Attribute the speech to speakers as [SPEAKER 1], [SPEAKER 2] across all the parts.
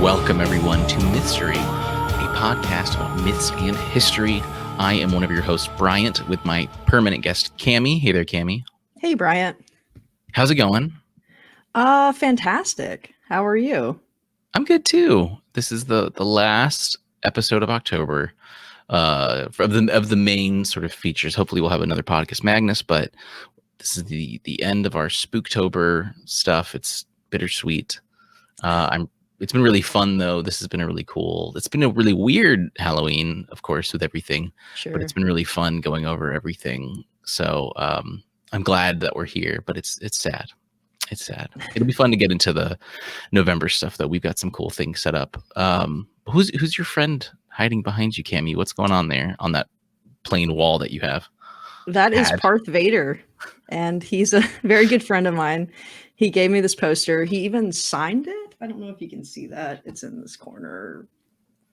[SPEAKER 1] Welcome, everyone, to Mythstorie, a podcast about myths and history. I am one of your hosts, Bryant, with my permanent guest, Cammy. Hey there, Cammy.
[SPEAKER 2] Hey, Bryant.
[SPEAKER 1] How's it going?
[SPEAKER 2] Fantastic. How are you?
[SPEAKER 1] I'm good, too. This is the last episode of October of the main sort of features. Hopefully, we'll have another podcast, Magnus, but this is the end of our Spooktober stuff. It's bittersweet. It's been really fun, though. This has been a really cool. It's been a really weird Halloween, of course, with everything.
[SPEAKER 2] Sure.
[SPEAKER 1] But it's been really fun going over everything. So I'm glad that we're here, but it's sad. It's sad. It'll be fun to get into the November stuff, though. We've got some cool things set up. Who's your friend hiding behind you, Cammy? What's going on there on that plain wall that you have?
[SPEAKER 2] That is Parth Vader, and he's a very good friend of mine. He gave me this poster. He even signed it. I don't know if you can see that. It's in this corner.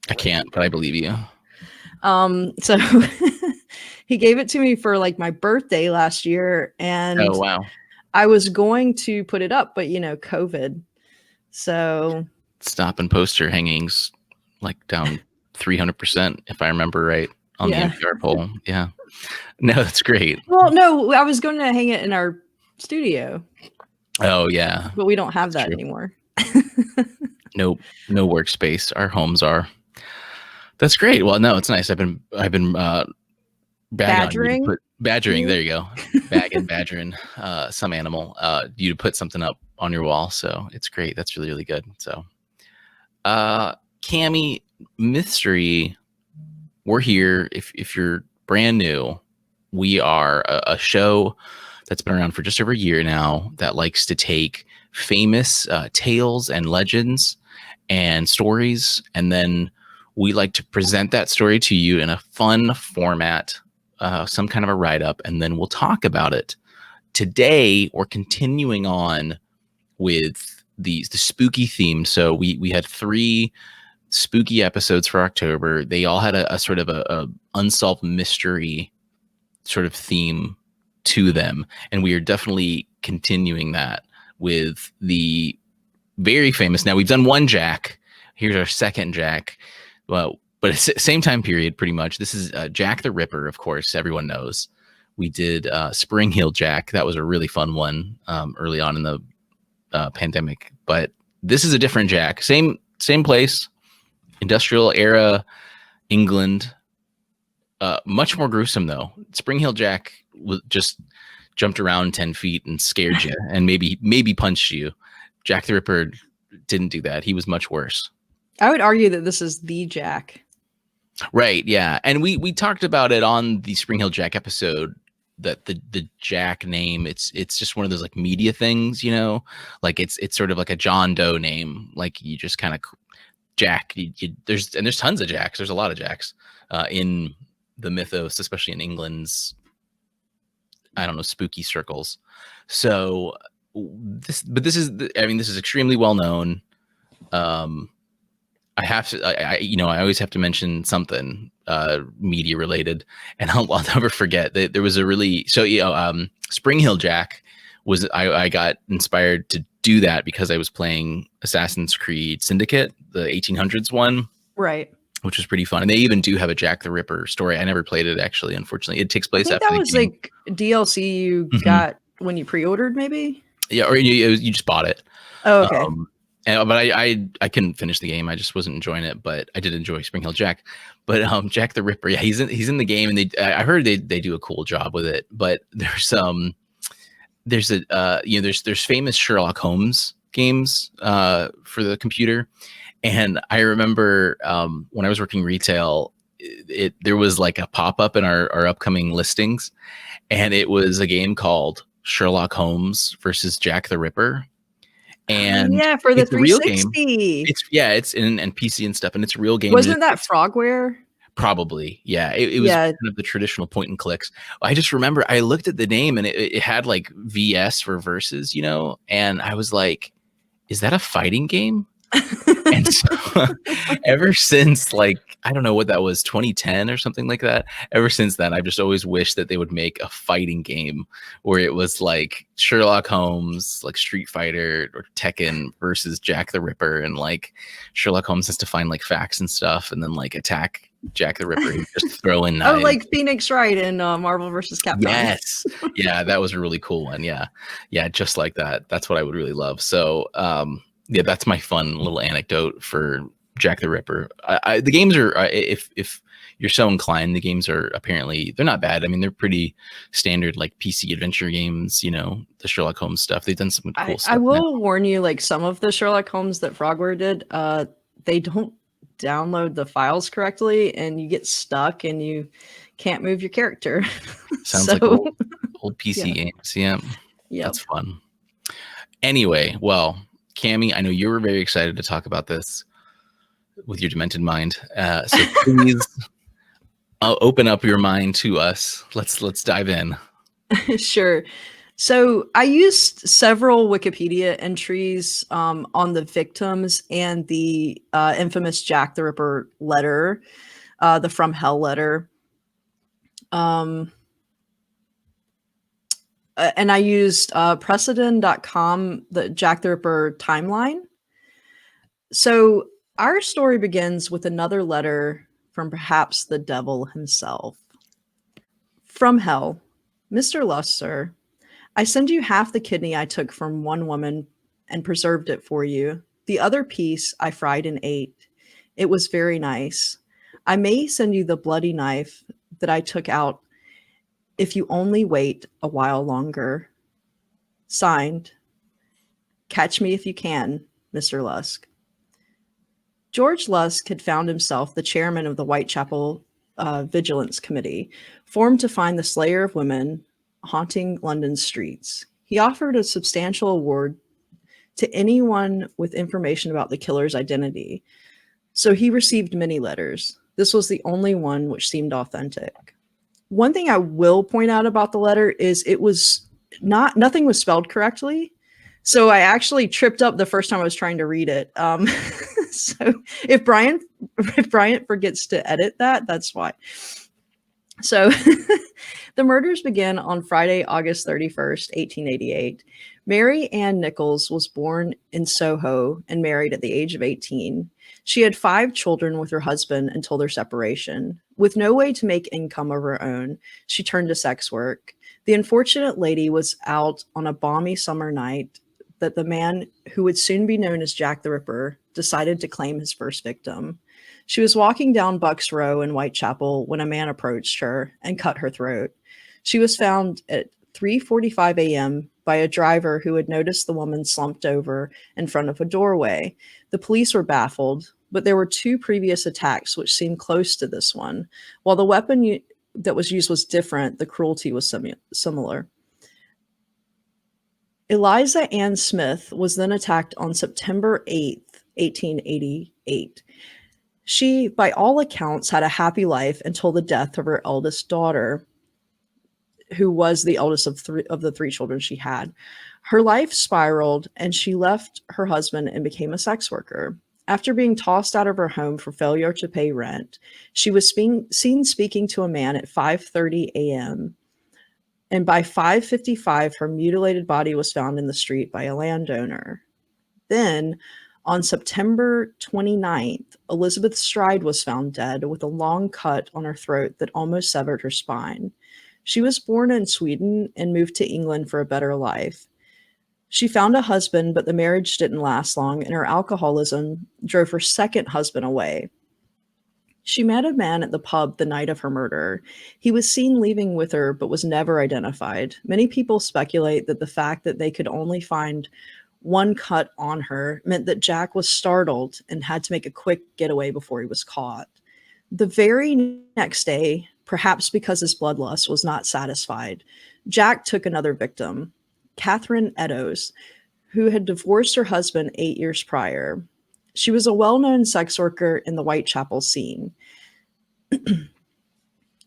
[SPEAKER 1] I can't, but I believe you.
[SPEAKER 2] So he gave it to me for like my birthday last year, and
[SPEAKER 1] oh wow,
[SPEAKER 2] I was going to put it up, but COVID. So
[SPEAKER 1] stop and poster hangings like down 300%, if I remember right, on the NPR poll. Yeah, no, that's great.
[SPEAKER 2] Well, no, I was going to hang it in our studio.
[SPEAKER 1] Oh yeah,
[SPEAKER 2] but we don't have that anymore.
[SPEAKER 1] No workspace. Our homes are. That's great. Well, no, it's nice. I've been badgering. Badgering. There you go. Badgering some animal. You to put something up on your wall. So it's great. That's really, really good. So, Cammy, Mythstorie, we're here. If you're brand new, we are a show that's been around for just over a year now that likes to take famous tales and legends and stories, and then we like to present that story to you in a fun format, some kind of a write-up, and then we'll talk about it. Today, we're continuing on with the spooky theme. So we had 3 spooky episodes for October. They all had a sort of a unsolved mystery sort of theme to them, and we are definitely continuing that with the very famous. Now we've done one Jack. Here's our second Jack. Well, but it's same time period, pretty much. This is Jack the Ripper, of course, everyone knows. We did Spring Hill Jack. That was a really fun one early on in the pandemic. But this is a different Jack. Same place, industrial era, England. Much more gruesome, though. Spring Hill Jack just jumped around 10 feet and scared you and maybe punched you. Jack the Ripper didn't do that. He was much worse.
[SPEAKER 2] I would argue that this is the Jack.
[SPEAKER 1] Right, yeah. And we talked about it on the Spring Hill Jack episode, that the Jack name, it's just one of those like media things, like it's sort of like a John Doe name. Like you just kind of Jack, there's tons of Jacks. There's a lot of Jacks in the mythos, especially in England's, I don't know, spooky circles. So this is extremely well known. I always have to mention something media related, and I'll never forget that there was a really Spring Hill Jack was I got inspired to do that because I was playing Assassin's Creed Syndicate, the 1800s one,
[SPEAKER 2] right?
[SPEAKER 1] Which was pretty fun, and they even do have a Jack the Ripper story. I never played it, actually. Unfortunately, it takes place after
[SPEAKER 2] that was game. Like DLC you got when you pre-ordered, maybe.
[SPEAKER 1] Yeah, or you just bought it.
[SPEAKER 2] Oh, okay.
[SPEAKER 1] But I couldn't finish the game. I just wasn't enjoying it. But I did enjoy Spring Hill Jack. But Jack the Ripper, yeah, he's in the game, and I heard they do a cool job with it. But there's famous Sherlock Holmes games for the computer. And I remember when I was working retail, there was like a pop-up in our upcoming listings, and it was a game called Sherlock Holmes versus Jack the Ripper. And
[SPEAKER 2] for the 360.
[SPEAKER 1] Real game. It's in PC and stuff, and it's a real game.
[SPEAKER 2] Wasn't that Frogware?
[SPEAKER 1] Probably, yeah. It was kind of the traditional point and clicks. I just remember I looked at the name, and it had like VS for versus, and I was like, is that a fighting game? And so ever since, like, I don't know what that was, 2010 or something like that. Ever since then, I've just always wished that they would make a fighting game where it was like Sherlock Holmes, like Street Fighter or Tekken versus Jack the Ripper. And like Sherlock Holmes has to find like facts and stuff and then like attack Jack the Ripper and just throw in knives.
[SPEAKER 2] Oh, like Phoenix Wright in Marvel vs. Capcom.
[SPEAKER 1] Yes. Yeah, that was a really cool one. Yeah. Yeah, just like that. That's what I would really love. So, yeah, that's my fun little anecdote for Jack the Ripper. The games are, if you're so inclined, the games are apparently, they're not bad. I mean, they're pretty standard, like PC adventure games, you know, the Sherlock Holmes stuff. They've done some cool stuff.
[SPEAKER 2] I will warn you, like some of the Sherlock Holmes that Frogware did, they don't download the files correctly and you get stuck and you can't move your character.
[SPEAKER 1] Sounds like old PC games. Yeah.
[SPEAKER 2] Yep.
[SPEAKER 1] That's fun. Anyway, well, Cammy, I know you were very excited to talk about this with your demented mind. So please open up your mind to us. Let's dive in.
[SPEAKER 2] Sure. So I used several Wikipedia entries on the victims and the infamous Jack the Ripper letter, the From Hell letter. And I used Precedent.com, the Jack the Ripper timeline. So our story begins with another letter from perhaps the devil himself. From hell, Mr. Lust, sir, I send you half the kidney I took from one woman and preserved it for you. The other piece I fried and ate. It was very nice. I may send you the bloody knife that I took out if you only wait a while longer. Signed, Catch Me If You Can, Mr. Lusk. George Lusk had found himself the chairman of the Whitechapel Vigilance Committee, formed to find the slayer of women haunting London's streets. He offered a substantial award to anyone with information about the killer's identity. So he received many letters. This was the only one which seemed authentic. One thing I will point out about the letter is it was nothing was spelled correctly. So I actually tripped up the first time I was trying to read it. So if Bryant forgets to edit that, that's why. So the murders began on Friday, August 31st, 1888. Mary Ann Nichols was born in Soho and married at the age of 18. She had 5 children with her husband until their separation. With no way to make income of her own, she turned to sex work. The unfortunate lady was out on a balmy summer night that the man who would soon be known as Jack the Ripper decided to claim his first victim. She was walking down Bucks Row in Whitechapel when a man approached her and cut her throat. She was found at 3:45 a.m. by a driver who had noticed the woman slumped over in front of a doorway. The police were baffled, but there were 2 previous attacks which seemed close to this one. While the weapon that was used was different, the cruelty was similar. Eliza Ann Smith was then attacked on September 8th, 1888. She, by all accounts, had a happy life until the death of her eldest daughter, who was the eldest of the 3 children she had. Her life spiraled, and she left her husband and became a sex worker. After being tossed out of her home for failure to pay rent, she was seen speaking to a man at 5:30 a.m., and by 5:55, her mutilated body was found in the street by a landowner. Then, on September 29th, Elizabeth Stride was found dead with a long cut on her throat that almost severed her spine. She was born in Sweden and moved to England for a better life. She found a husband, but the marriage didn't last long, and her alcoholism drove her second husband away. She met a man at the pub the night of her murder. He was seen leaving with her, but was never identified. Many people speculate that the fact that they could only find one cut on her meant that Jack was startled and had to make a quick getaway before he was caught. The very next day, perhaps because his bloodlust was not satisfied, Jack took another victim, Catherine Eddowes, who had divorced her husband 8 years prior. She was a well-known sex worker in the Whitechapel scene.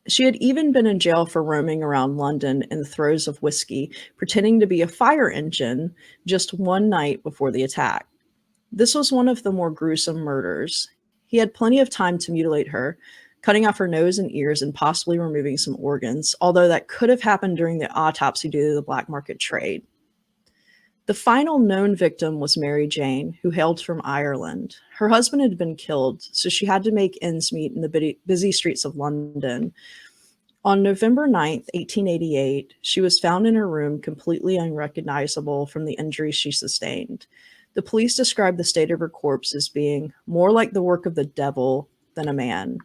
[SPEAKER 2] She had even been in jail for roaming around London in the throes of whiskey, pretending to be a fire engine just one night before the attack. This was one of the more gruesome murders. He had plenty of time to mutilate her, cutting off her nose and ears and possibly removing some organs, although that could have happened during the autopsy due to the black market trade. The final known victim was Mary Jane, who hailed from Ireland. Her husband had been killed, so she had to make ends meet in the busy streets of London. On November 9th, 1888, she was found in her room completely unrecognizable from the injuries she sustained. The police described the state of her corpse as being more like the work of the devil than a man.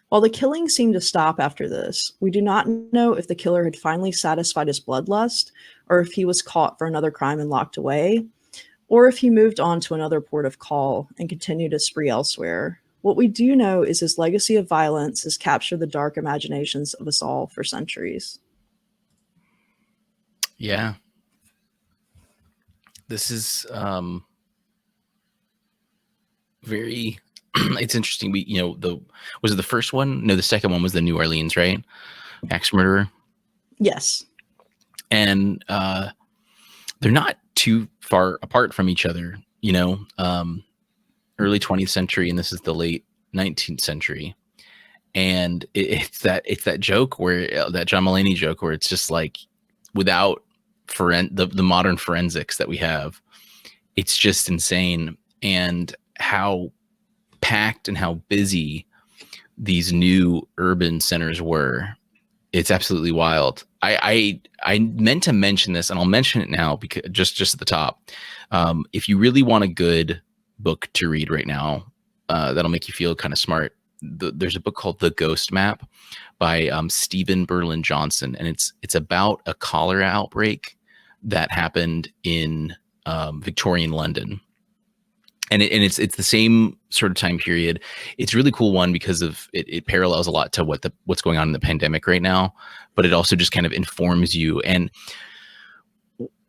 [SPEAKER 2] While the killing seemed to stop after this, we do not know if the killer had finally satisfied his bloodlust, or if he was caught for another crime and locked away, or if he moved on to another port of call and continued his spree elsewhere. What we do know is his legacy of violence has captured the dark imaginations of us all for centuries.
[SPEAKER 1] Yeah. This is very it's interesting. Was it the first one? No, the second one was the New Orleans, right? Axe murderer.
[SPEAKER 2] Yes.
[SPEAKER 1] And they're not too far apart from each other, early 20th century, and this is the late 19th century. And it's that joke where that John Mulaney joke where it's just like, without the modern forensics that we have, it's just insane. And how packed and how busy these new urban centers were. It's absolutely wild. I meant to mention this, and I'll mention it now because just at the top. If you really want a good book to read right now, that'll make you feel kind of smart. There's a book called The Ghost Map by Stephen Berlin Johnson, and it's about a cholera outbreak that happened in Victorian London. And it's the same sort of time period. It's a really cool one because of it parallels a lot to what's going on in the pandemic right now, but it also just kind of informs you. And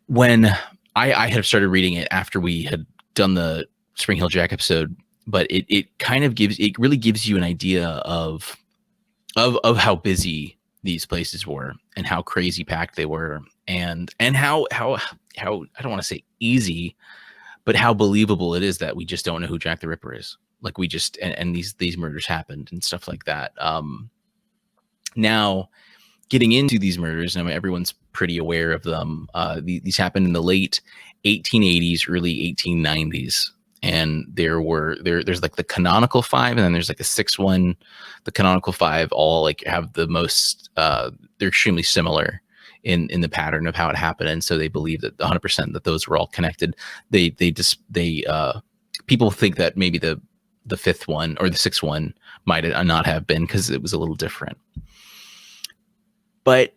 [SPEAKER 1] when I had started reading it after we had done the Spring Hill Jack episode, but it really gives you an idea of how busy these places were and how crazy packed they were, and how I don't want to say easy, but how believable it is that we just don't know who Jack the Ripper is. Like we just, and these murders happened and stuff like that. Now getting into these murders, I mean, everyone's pretty aware of them. These happened in the late 1880s, early 1890s. And there's like the canonical five, and then there's like a sixth one. The canonical five all like have the most, they're extremely similar in the pattern of how it happened, and so they believe that 100% that those were all connected. People think that maybe the fifth one or the sixth one might not have been because it was a little different. But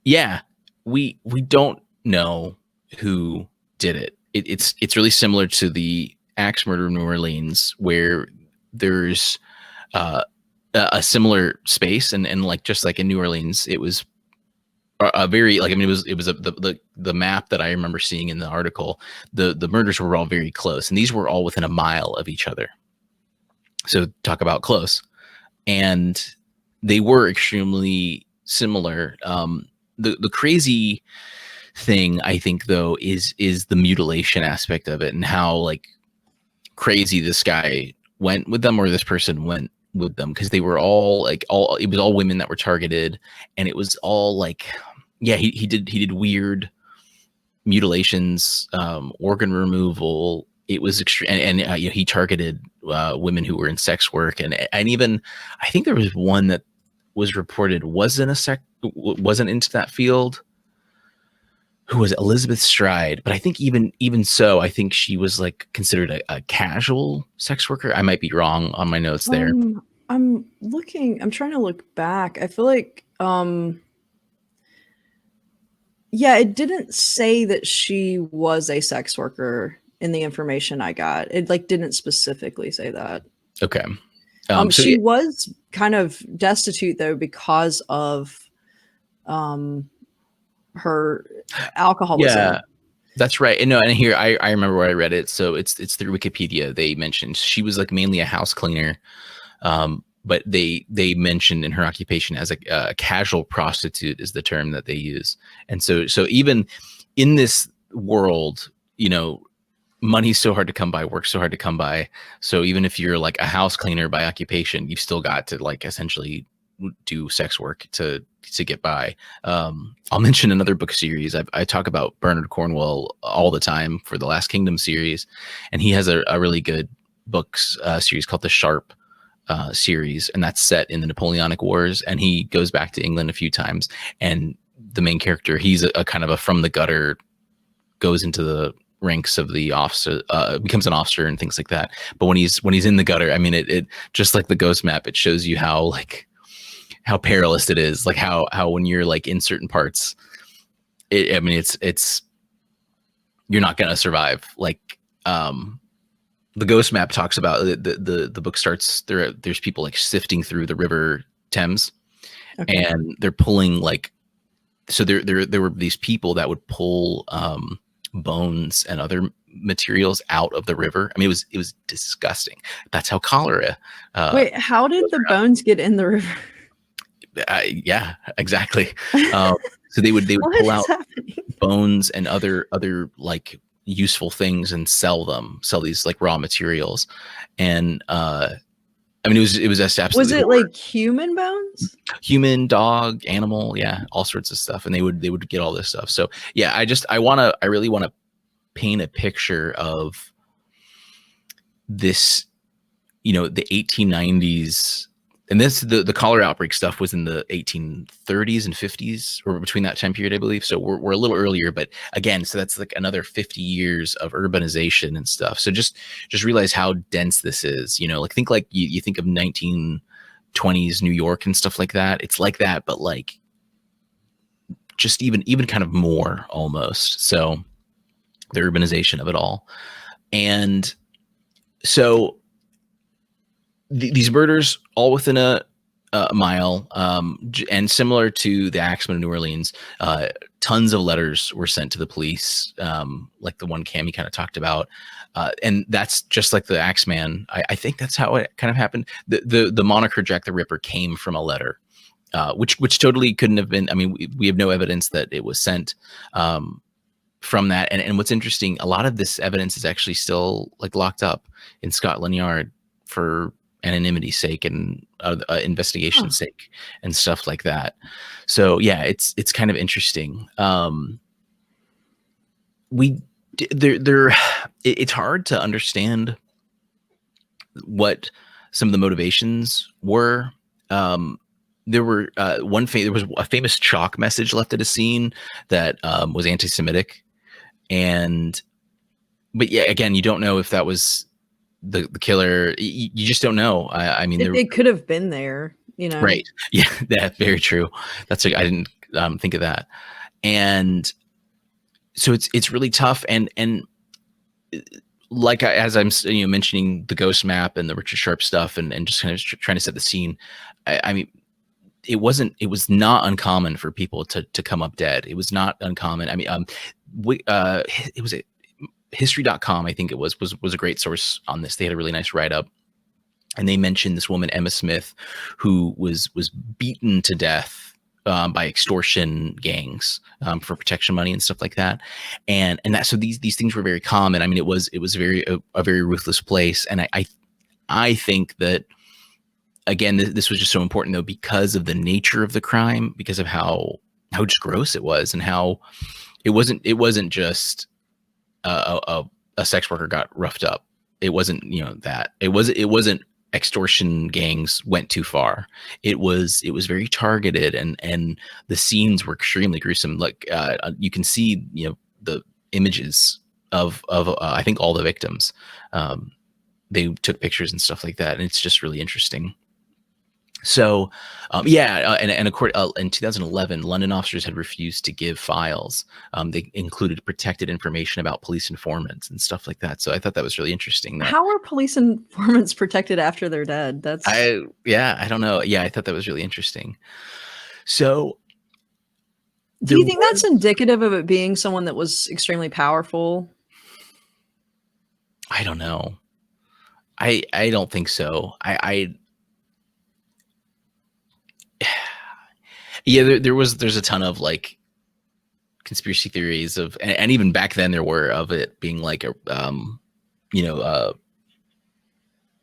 [SPEAKER 1] yeah, we don't know who did it. It's really similar to the axe murder in New Orleans, where there's a similar space, and like just like in New Orleans, it was a very like, I mean, it was the map that I remember seeing in the article. The murders were all very close, and these were all within a mile of each other. So talk about close, and they were extremely similar. The crazy thing, I think, though, is the mutilation aspect of it, and how like crazy this guy went with them, or this person went with them, because they were all it was all women that were targeted, and it was all like, yeah, he did weird mutations, organ removal. It was extreme, and he targeted women who were in sex work, and even I think there was one that was reported wasn't into that field, who was Elizabeth Stride. But I think even so, I think she was like considered a casual sex worker. I might be wrong on my notes there.
[SPEAKER 2] I'm trying to look back. I feel like, yeah, it didn't say that she was a sex worker in the information I got. It like didn't specifically say that.
[SPEAKER 1] Okay.
[SPEAKER 2] She was kind of destitute though because of her alcoholism.
[SPEAKER 1] Yeah, that's right. And no, and here I remember where I read it. So it's through Wikipedia. They mentioned she was like mainly a house cleaner, but they mentioned in her occupation as a casual prostitute is the term that they use. And so even in this world, money's so hard to come by, work's so hard to come by. So even if you're like a house cleaner by occupation, you've still got to like essentially do sex work to get by. I'll mention another book series. I talk about Bernard Cornwell all the time for the Last Kingdom series, and he has a really good books series called the Sharp series, and that's set in the Napoleonic Wars. And he goes back to England a few times, and the main character, he's a kind of a from the gutter, goes into the ranks of the officer, becomes an officer and things like that. But when he's in the gutter, I mean, it just like the ghost map, it shows you how perilous it is. Like how when you're like in certain parts, it's you're not gonna survive. Like the ghost map talks about the book starts there's people like sifting through the River Thames, okay, and they're pulling like, so there were these people that would pull bones and other materials out of the river. I mean, it was disgusting. That's how cholera.
[SPEAKER 2] Wait, how did the bones get in the river?
[SPEAKER 1] Yeah, exactly. So they would pull out bones and other like useful things and sell these like raw materials. And I mean, it was just absolutely.
[SPEAKER 2] Was it horrible. Like human bones?
[SPEAKER 1] Human, dog, animal, yeah, all sorts of stuff. And they would get all this stuff. So yeah, I really want to paint a picture of this, you know, the 1890s. And the cholera outbreak stuff was in the 1830s and 50s, or between that time period, I believe. So we're a little earlier, but again, so that's like another 50 years of urbanization and stuff. So just realize how dense this is, you know, like think like you think of 1920s New York and stuff like that. It's like that, but like just even kind of more almost. So the urbanization of it all. And so these murders all within a mile, and similar to the Axeman of New Orleans, tons of letters were sent to the police, like the one Cammy kind of talked about, and that's just like the Axeman. I think that's how it kind of happened. The moniker Jack the Ripper came from a letter, which totally couldn't have been. I mean, we have no evidence that it was sent from that. And what's interesting, a lot of this evidence is actually still like locked up in Scotland Yard for anonymity's sake and investigation's sake and stuff like that. So yeah, it's kind of interesting. It's hard to understand what some of the motivations were. There was a famous chalk message left at a scene that was anti-Semitic, but yeah, again, you don't know if that was the killer. You just don't know. I mean,
[SPEAKER 2] it could have been there, you know.
[SPEAKER 1] Right. Yeah, that's very true. I didn't think of that. And so it's really tough. And like as I'm mentioning the ghost map and the Richard Sharp stuff and just kind of trying to set the scene. I mean, it was not uncommon for people to come up dead. It was not uncommon. I mean, it was history.com, I think it was a great source on this. They had a really nice write-up, and they mentioned this woman, Emma Smith, who was beaten to death by extortion gangs for protection money and stuff like that. And that, so these things were very common. I mean, it was a very ruthless place. And I think that, again, this was just so important though, because of the nature of the crime, because of how just gross it was, and how it wasn't just a sex worker got roughed up. It wasn't, that it wasn't extortion gangs went too far. It was very targeted, and the scenes were extremely gruesome. Like you can see, the images of I think all the victims. They took pictures and stuff like that, and it's just really interesting. So, and of course, in 2011, London officers had refused to give files. They included protected information about police informants and stuff like that. So I thought that was really interesting.
[SPEAKER 2] How are police informants protected after they're dead?
[SPEAKER 1] I don't know. Yeah, I thought that was really interesting. So,
[SPEAKER 2] do you think that's indicative of it being someone that was extremely powerful?
[SPEAKER 1] I don't know. I don't think so. Yeah, there's a ton of like conspiracy theories of, and even back then there were, of it being like a,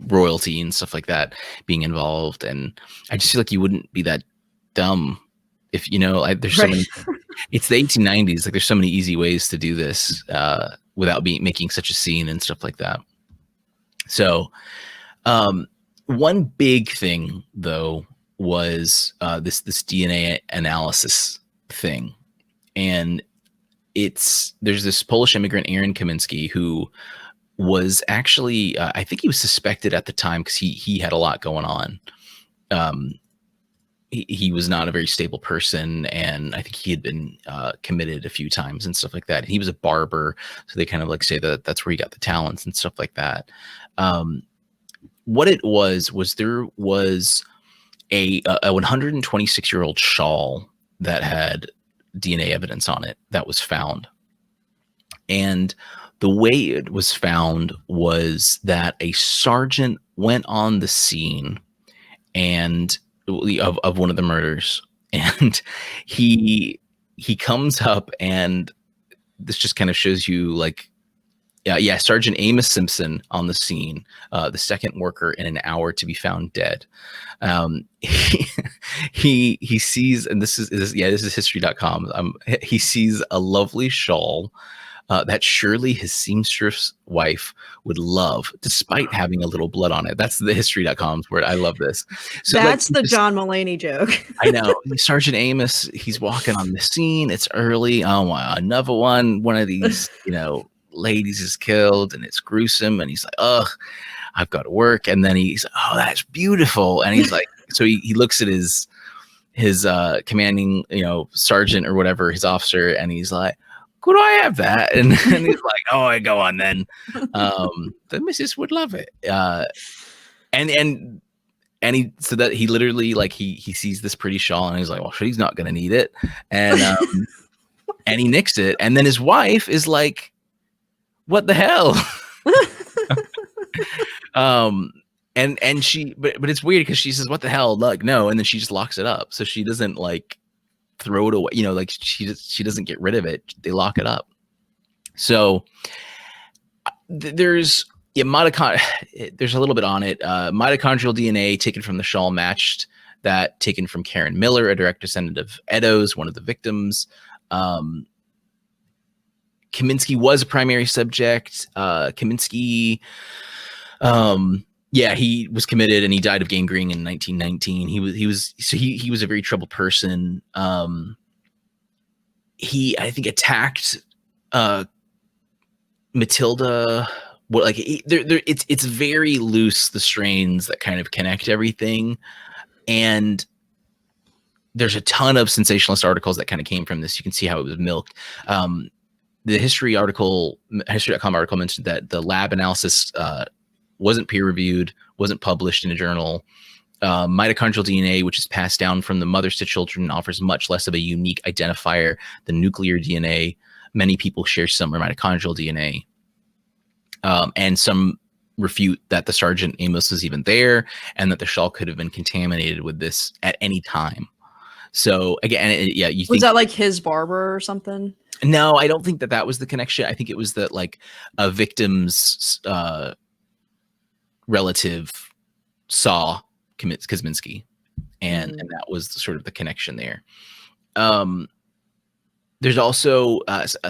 [SPEAKER 1] royalty and stuff like that being involved. And I just feel like you wouldn't be that dumb if, there's so many, it's the 1890s. Like there's so many easy ways to do this without making such a scene and stuff like that. So one big thing though was this DNA analysis thing. And there's this Polish immigrant, Aaron Kaminski, who was actually, I think he was suspected at the time because he had a lot going on. He was not a very stable person, and I think he had been committed a few times and stuff like that. And he was a barber, so they kind of like say that that's where he got the talents and stuff like that. What it was there was a 126-year-old shawl that had DNA evidence on it that was found. And the way it was found was that a sergeant went on the scene and of one of the murders, and he comes up, and this just kind of shows you like, Sergeant Amos Simpson on the scene, the second worker in an hour to be found dead. He sees, and this is history.com. He sees a lovely shawl that surely his seamstress wife would love, despite having a little blood on it. That's the history.com's word. I love this. So
[SPEAKER 2] that's the John Mulaney joke.
[SPEAKER 1] I know. Sergeant Amos, he's walking on the scene. It's early. Oh, wow, another one. One of these, ladies is killed, and it's gruesome. And he's like, ugh, I've got to work. And then he's like, oh, that's beautiful. And he's like, so he looks at his commanding, sergeant or whatever, his officer, and he's like, could I have that? And he's like, oh, I go on then. The missus would love it. And he literally, like, he sees this pretty shawl, and he's like, well, she's not going to need it. And and he nicks it. And then his wife is like, what the hell? And she, but it's weird because she says, what the hell? Like, no. And then she just locks it up. So she doesn't like throw it away, like she doesn't get rid of it. They lock it up. So there's a little bit on it. Mitochondrial DNA taken from the shawl matched that taken from Karen Miller, a direct descendant of Eddowes, one of the victims. Kaminski was a primary subject. Kaminski, he was committed, and he died of gangrene in 1919. He was a very troubled person. He, I think, attacked Matilda. It's very loose, the strains that kind of connect everything, and there's a ton of sensationalist articles that kind of came from this. You can see how it was milked. The history.com article mentioned that the lab analysis wasn't peer reviewed, wasn't published in a journal. Mitochondrial DNA, which is passed down from the mothers to children, offers much less of a unique identifier than nuclear DNA. Many people share similar mitochondrial DNA. And some refute that the Sergeant Amos was even there, and that the shawl could have been contaminated with this at any time. So again, was
[SPEAKER 2] that like his barber or something?
[SPEAKER 1] No, I don't think that was the connection. I think it was that like a victim's relative saw Kaminski, and that was sort of the connection there. There's also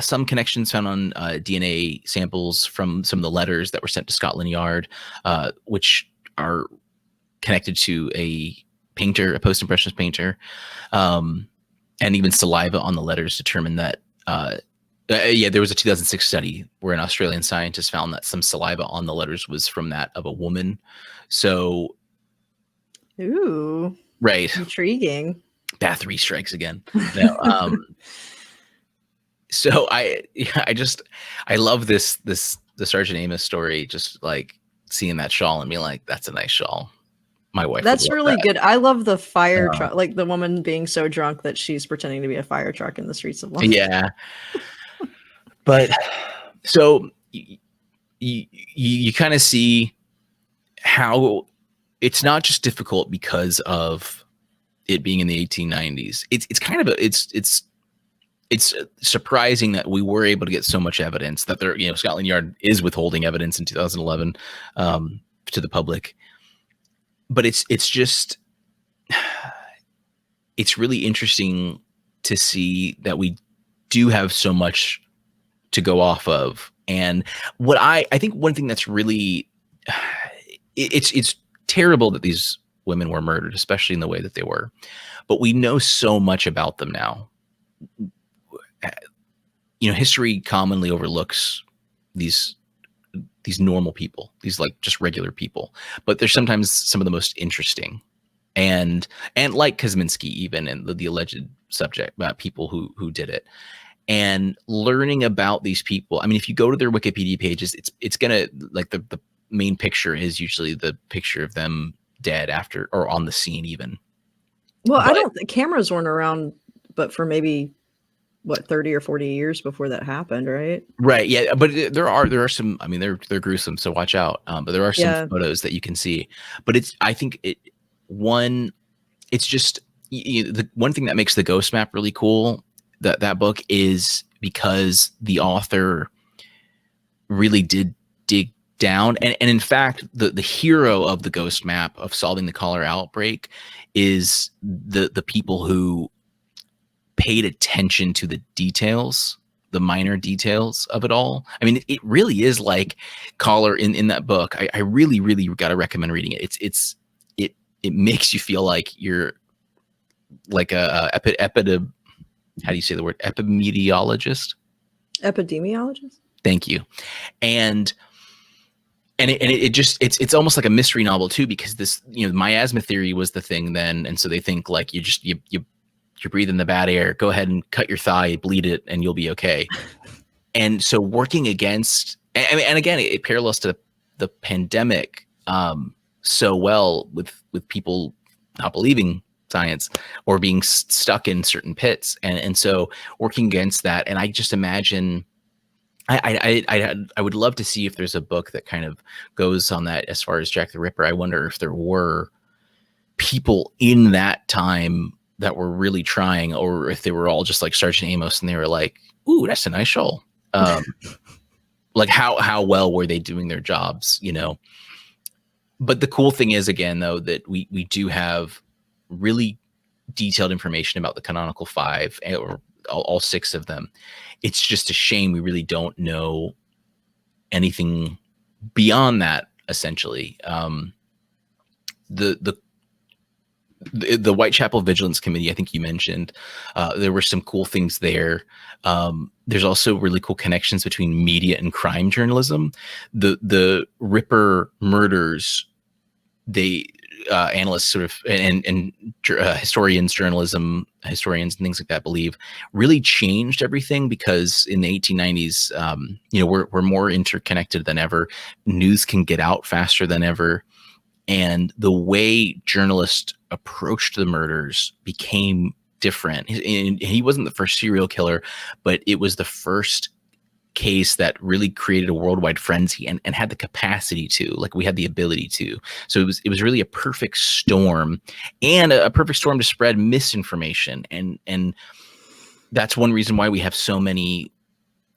[SPEAKER 1] some connections found on DNA samples from some of the letters that were sent to Scotland Yard, which are connected to a painter, a post-impressionist painter, and even saliva on the letters determined that there was a 2006 study where an Australian scientist found that some saliva on the letters was from that of a woman. So,
[SPEAKER 2] ooh,
[SPEAKER 1] right,
[SPEAKER 2] intriguing.
[SPEAKER 1] Bathory strikes again. No, so I love the Sergeant Amos story. Just like seeing that shawl and being like, that's a nice shawl. My wife.
[SPEAKER 2] That's really good. I love the fire truck, like the woman being so drunk that she's pretending to be a fire truck in the streets of London.
[SPEAKER 1] Yeah. But so you kind of see how it's not just difficult because of it being in the 1890s. It's kind of it's it's surprising that we were able to get so much evidence that there, Scotland Yard is withholding evidence in 2011 to the public. But it's just, it's really interesting to see that we do have so much to go off of. And what I think one thing that's really, it's terrible that these women were murdered, especially in the way that they were, but we know so much about them now. History commonly overlooks these normal people, these like just regular people, but they're sometimes some of the most interesting. And like Kaminski, even, and the alleged subject about people who did it, and learning about these people. I mean, if you go to their Wikipedia pages, it's gonna, like, the main picture is usually the picture of them dead after or on the scene even.
[SPEAKER 2] Well, I don't think cameras weren't around, but for maybe 30 or 40 years before that happened, right?
[SPEAKER 1] Right. Yeah. But there are some, I mean, they're gruesome, so watch out. But there are some photos that you can see. But it's just the one thing that makes the Ghost Map really cool, that book, is because the author really did dig down. And in fact, the hero of the Ghost Map, of solving the cholera outbreak, is the people who paid attention to the details, the minor details of it all. I mean, it really is like cholera in that book. I really, really got to recommend reading it. It makes you feel like you're like how do you say the word? Epidemiologist?
[SPEAKER 2] Epidemiologist?
[SPEAKER 1] Thank you. And it's almost like a mystery novel too, because this, miasma theory was the thing then. And so they think like you're breathing the bad air, go ahead and cut your thigh, bleed it, and you'll be okay. And so working against, and again, it parallels to the pandemic so well with people not believing science or being stuck in certain pits. And so working against that. And I just imagine, I would love to see if there's a book that kind of goes on that as far as Jack the Ripper. I wonder if there were people in that time that were really trying, or if they were all just like Sergeant Amos and they were like, ooh, that's a nice shoal. Like how well were they doing their jobs, But the cool thing is, again, though, that we do have really detailed information about the canonical five, or all six of them. It's just a shame we really don't know anything beyond that, essentially. The Whitechapel Vigilance Committee, I think you mentioned, there were some cool things there. There's also really cool connections between media and crime journalism. The Ripper murders, they analysts sort of and historians, historians and things like that believe really changed everything, because in the 1890s, we're more interconnected than ever. News can get out faster than ever. And the way journalists approached the murders became different. He wasn't the first serial killer, but it was the first case that really created a worldwide frenzy and had the capacity to, like we had the ability to. So it was really a perfect storm, and a perfect storm to spread misinformation. And that's one reason why we have so many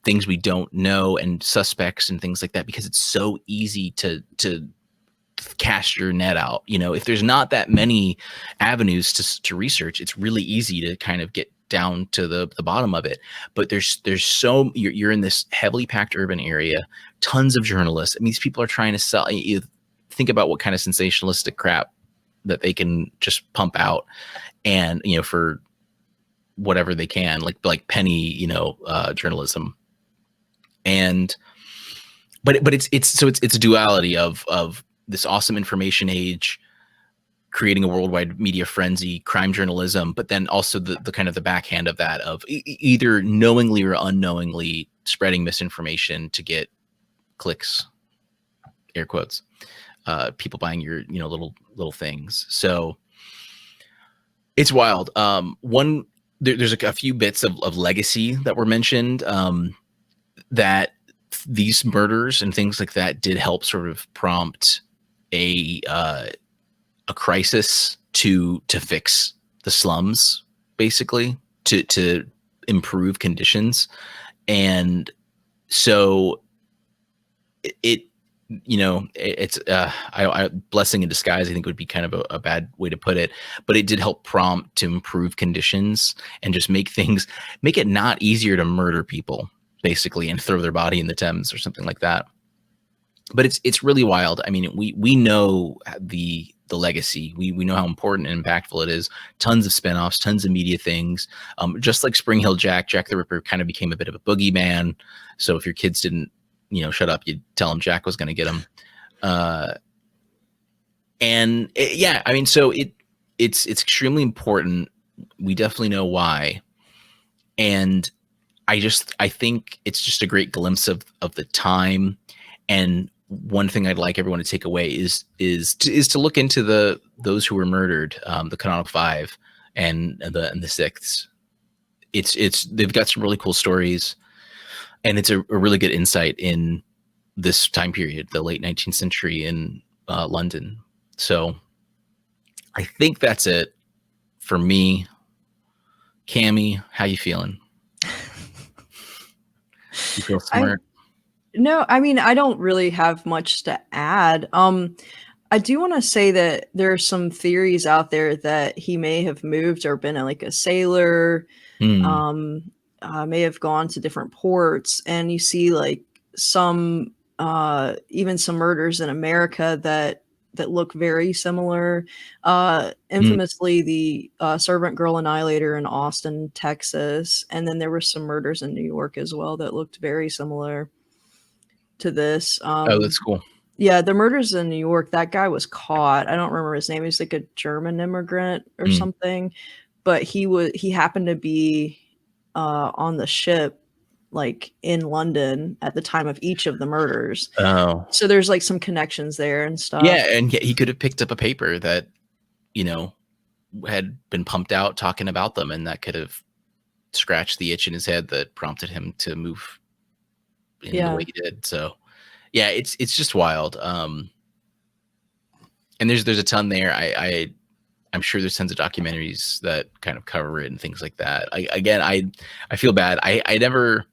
[SPEAKER 1] things we don't know and suspects and things like that, because it's so easy to cast your net out. If there's not that many avenues to research, it's really easy to kind of get down to the bottom of it. But there's so you're in this heavily packed urban area, tons of journalists. I mean, these people are trying to sell. You think about what kind of sensationalistic crap that they can just pump out, and for whatever they can, like penny journalism. And but it's a duality of this awesome information age, creating a worldwide media frenzy, crime journalism, but then also the kind of the backhand of that, of either knowingly or unknowingly spreading misinformation to get clicks, air quotes, people buying your little things. So it's wild. There's a few bits of legacy that were mentioned, that these murders and things like that did help sort of prompt a crisis to fix the slums, basically, to improve conditions. And so it you know, it's I blessing in disguise, I think would be kind of a bad way to put it, but it did help prompt to improve conditions and just make it not easier to murder people, basically, and throw their body in the Thames or something like that. But it's really wild. I mean, we know the legacy. We know how important and impactful it is. Tons of spinoffs, tons of media things. Just like Spring Hill Jack the Ripper kind of became a bit of a boogeyman. So if your kids didn't, shut up, you'd tell them Jack was going to get them. Yeah, I mean, so it's extremely important. We definitely know why. And I think it's just a great glimpse of the time. And one thing I'd like everyone to take away is to look into those who were murdered, the Canonical Five and the Sixths. They've got some really cool stories, and it's a really good insight in this time period, the late 19th century in London. So I think that's it for me. Cammy, how you feeling? You feel smart?
[SPEAKER 2] No, I mean, I don't really have much to add. I do want to say that there are some theories out there that he may have moved or been like a sailor, may have gone to different ports, and you see like some even some murders in America that look very similar. Infamously, the Servant Girl Annihilator in Austin, Texas, and then there were some murders in New York as well that looked very similar to this.
[SPEAKER 1] Oh, that's cool.
[SPEAKER 2] Yeah, the murders in New York, that guy was caught. I don't remember his name. He's like a German immigrant or something, but he happened to be on the ship like in London at the time of each of the murders.
[SPEAKER 1] Oh,
[SPEAKER 2] so there's like some connections there and stuff.
[SPEAKER 1] Yeah, and he could have picked up a paper that had been pumped out talking about them, and that could have scratched the itch in his head that prompted him to move in the way he did. So yeah, it's just wild. And there's a ton there. I'm sure there's tons of documentaries that kind of cover it and things like that. I feel bad. I've never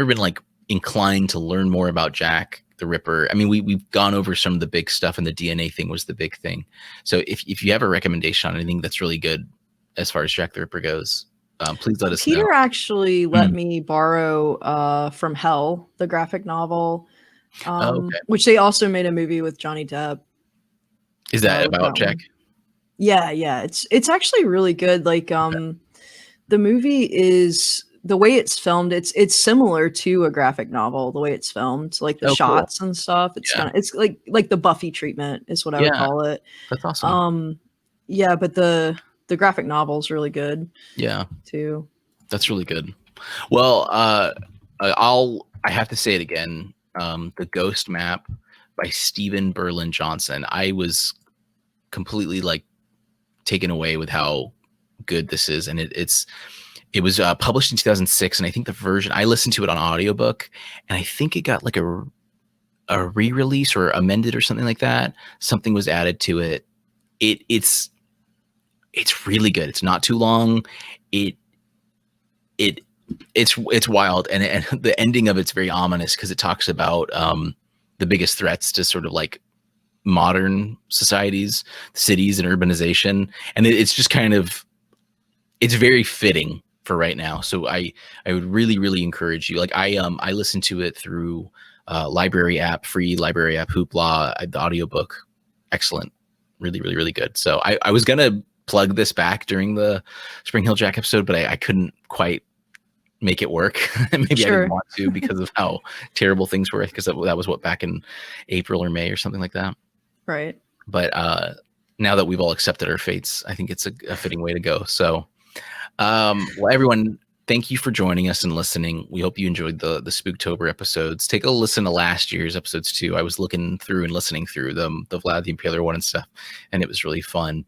[SPEAKER 1] been like inclined to learn more about Jack the Ripper. I mean, we've gone over some of the big stuff, and the DNA thing was the big thing. So if you have a recommendation on anything that's really good as far as Jack the Ripper goes, please let us know.
[SPEAKER 2] Peter actually let me borrow From Hell, the graphic novel, which they also made a movie with Johnny Depp.
[SPEAKER 1] Is that about Jack?
[SPEAKER 2] Yeah. It's actually really good. Like the movie is, the way it's filmed, it's similar to a graphic novel, the way it's filmed, like the shots and stuff. It's kind of, it's like the Buffy treatment is what I would call it.
[SPEAKER 1] That's awesome.
[SPEAKER 2] Yeah, but the graphic novel is really good.
[SPEAKER 1] Yeah,
[SPEAKER 2] too.
[SPEAKER 1] That's really good. Well, I have to say it again. The Ghost Map by Stephen Berlin Johnson. I was completely like taken away with how good this is, and it was published in 2006, and I think the version I listened to it on audiobook, and I think it got like a re-release or amended or something like that. Something was added to it. It's really good. It's not too long. It's wild, and the ending of it's very ominous because it talks about the biggest threats to sort of like modern societies, cities, and urbanization, and it's just kind of, it's very fitting for right now. So I would really encourage you. Like I listened to it through free library app Hoopla. The audiobook, excellent, really good. So I was gonna plug this back during the Spring Hill Jack episode, but I couldn't quite make it work. Maybe I didn't want to because of how terrible things were, because that was what, back in April or May or something like that.
[SPEAKER 2] Right.
[SPEAKER 1] But now that we've all accepted our fates, I think it's a fitting way to go. So well, everyone, thank you for joining us and listening. We hope you enjoyed the Spooktober episodes. Take a listen to last year's episodes too. I was looking through and listening through them, the Vlad the Impaler one and stuff, and it was really fun.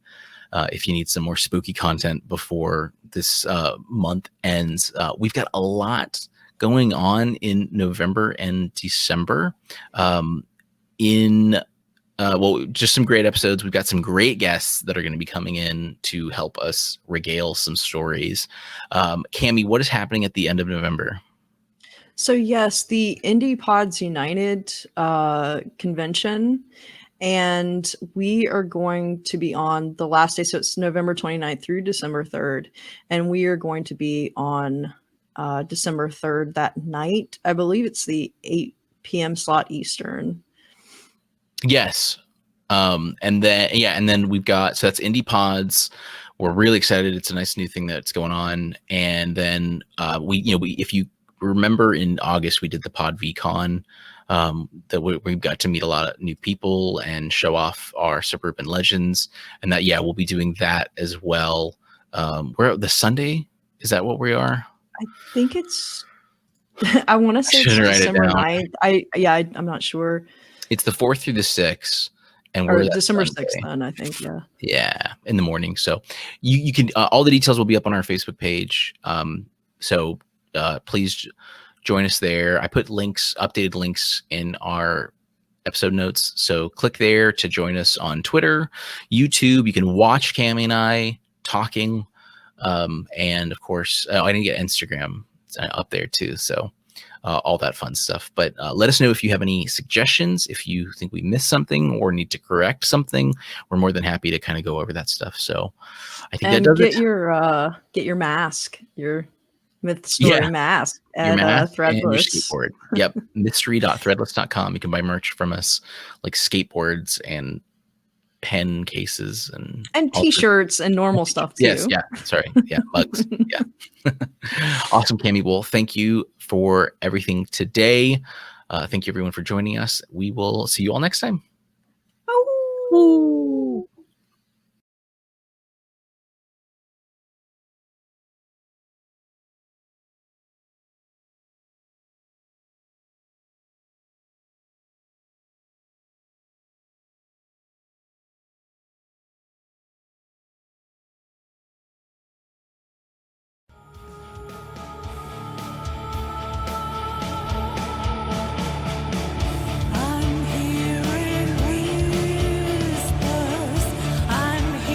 [SPEAKER 1] If you need some more spooky content before this month ends, we've got a lot going on in November and December. In well, just some great episodes. We've got some great guests that are going to be coming in to help us regale some stories. Cammy, what is happening at the end of November?
[SPEAKER 2] So yes, the Indie Pods United convention, and we are going to be on the last day. So it's November 29th through December 3rd, and we are going to be on December 3rd that night. I believe it's the 8 p.m. slot Eastern.
[SPEAKER 1] Yes. And then we've got, so that's Indie Pods. We're really excited. It's a nice new thing that's going on. And then if you remember in August, we did the Pod VCon, that we've got to meet a lot of new people and show off our suburban legends. And that, we'll be doing that as well. We're the Sunday. Is that what we are?
[SPEAKER 2] I think it's, I want to say it's December 9th. I'm not sure.
[SPEAKER 1] It's the 4th through the 6th. And
[SPEAKER 2] we're December 6th then, I think.
[SPEAKER 1] Yeah, in the morning. So you can, all the details will be up on our Facebook page. So please join us there. I put updated links in our episode notes. So click there to join us on Twitter, YouTube. You can watch Cammy and I talking. And of course, I didn't get Instagram up there too. So all that fun stuff. But let us know if you have any suggestions, if you think we missed something or need to correct something. We're more than happy to kind of go over that stuff. So I think that does
[SPEAKER 2] it. Get your mask, your Mythstorie mask at Threadless.
[SPEAKER 1] And your skateboard. Yep. Mythstorie.threadless.com. You can buy merch from us, like skateboards and pen cases and
[SPEAKER 2] t-shirts and normal stuff too.
[SPEAKER 1] Yes, sorry, mugs. Awesome, Cammy. Well, thank you for everything today. Thank you everyone for joining us. We will see you all next time.
[SPEAKER 2] Oh.